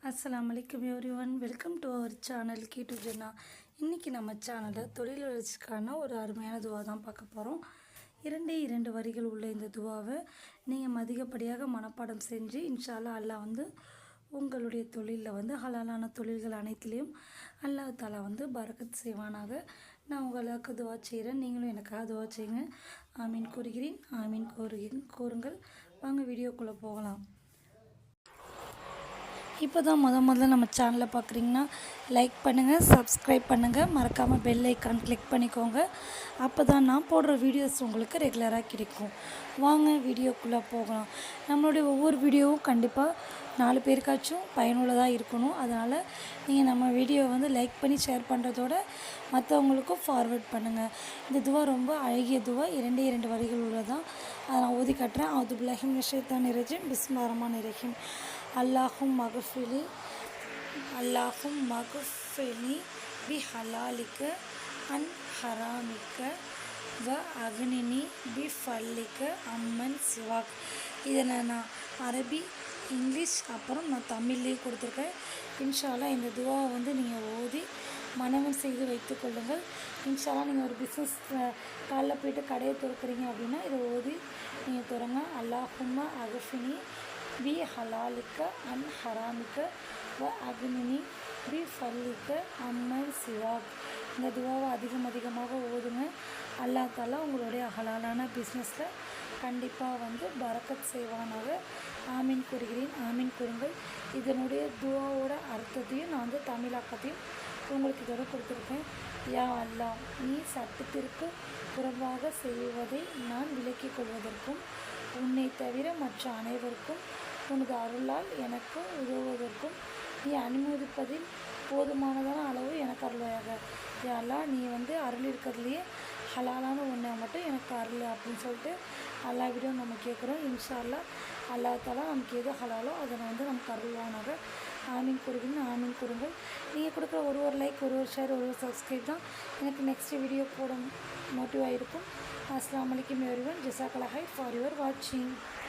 அஸ்ஸலாமு அலைக்கும் everyone, welcome to our channel key to Jannah. இன்றைக்கி நம்ம சேனலில் தொழில் வளர்ச்சிக்கான ஒரு அருமையான துவா தான் பார்க்க போகிறோம். இரண்டு வரிகள் உள்ள இந்த துவாவை நீங்கள் அதிகப்படியாக மனப்பாடம் செஞ்சு இன்ஷா அல்லாஹ் உங்களுடைய தொழிலில் ஹலாலான தொழில்கள் அனைத்துலேயும் அல்லாஹ் தாலா பரக்கத் செய்வானாக. நான் உங்களுக்கு துவா செய்கிறேன், நீங்களும் எனக்காக துவா செய்யுங்க. ஆமீன் கூறுகிறேன், ஆமீன் கூறுங்கள். வாங்க வீடியோக்குள்ளே போகலாம். இப்போ தான் முதல்ல நம்ம சேனலை பார்க்குறீங்கன்னா லைக் பண்ணுங்கள், சப்ஸ்கிரைப் பண்ணுங்கள், மறக்காமல் பெல் ஐக்கான் கிளிக் பண்ணிக்கோங்க. அப்போ தான் நான் போடுற வீடியோஸ் உங்களுக்கு ரெகுலராக கிடைக்கும். வாங்க வீடியோக்குள்ளே போகலாம். நம்மளுடைய ஒவ்வொரு வீடியோவும் கண்டிப்பாக 4 பேருக்காச்சும் பயனுள்ளதாக இருக்கணும். அதனால் நீங்கள் நம்ம வீடியோவை லைக் பண்ணி ஷேர் பண்ணுறதோட மற்றவங்களுக்கும் ஃபார்வர்ட் பண்ணுங்கள். இந்த துவா ரொம்ப அழகிய துவா, 2 வரிகள் உள்ளதான். அதை நான் ஓதி காட்டுறேன். அவுது பில்லாஹி மினஷ் ஷைத்தானிர் ரஜீம், பிஸ்மில்லாஹிர் ரஹ்மானிர் ரஹீம். அல்லாஹும் மகுஃபிலி பி ஹலாலிக்க அன் ஹராமிக்க வ அக்னினி பி ஃபல்லிக்க அம்மன் சிவாக். இதை நான் அரபி, இங்கிலீஷ், அப்புறம் நான் தமிழ்லேயும் கொடுத்துருக்கேன். இன்ஷா அல்லாஹ் இந்த துவாவை நீங்கள் ஓதி மனனம் செய்து வைத்து கொள்ளுங்கள். இன்ஷா அல்லாஹ் நீங்கள் ஒரு பிஸ்னஸ் காலைல போய்ட்டு கடையை திறக்கிறீங்க அப்படின்னா இதை ஓதி நீங்கள் திறங்க. அல்லாஹும்ம அகுஃபினி பி ஹலாலிக்க அன் ஹராமிக்க வ அக்னினி பி ஃபல்லிக்க அம்மன் சிவாக். இந்த துவாவை அதிகமாக ஓதுங்க. அல்லாஹ் தாலா உங்களுடைய ஹலாலான பிஸ்னஸில் கண்டிப்பாக பரக்கத் செய்வானாக. ஆமீன் கூறுகிறேன், ஆமீன் கூறுங்கள். இதனுடைய துவாவோட அர்த்தத்தையும் நான் தமிழாக்கத்தையும் உங்களுக்கு இதோட கொடுத்துருக்கேன். யா அல்லாஹ், நீ சட்டத்திற்கு புறம்பாக செய்வதை நான் விலக்கிக் கொள்வதற்கும் உன்னை தவிர மற்ற அனைவருக்கும் உனது அருளால் எனக்கு உதவுவதற்கும் நீ அனுமதிப்பதில் போதுமானதான அளவு எனக்கு அருள்வாயாக. யா அல்லாஹ், நீ அருள் இருக்கிறதுலையே ஹலாலான ஒன்றை மட்டும் எனக்கு அருள் அப்படின்னு சொல்லிட்டு அல்லாஹ்விடம் நம்ம கேட்குறோம். இன்ஷா அல்லாஹ் அல்லாஹ் தாலா நமக்கு எது ஹலாலோ அதனை நமக்கு அருள்வானாக. ஆமீன் கூறுகிறேன், ஆமீன் கூறுங்கள். நீங்கள் கொடுக்குற ஒரு லைக், ஒரு ஷேர், ஒரு சப்ஸ்கிரைப் தான் எனக்கு நெக்ஸ்ட் வீடியோ போட மோட்டிவாக இருக்கும். அஸ்ஸலாமு அலைக்கும் எவ்ரிவன், ஜஸாக்கல்லாஹ் ஃபார் யுவர் வாட்சிங்.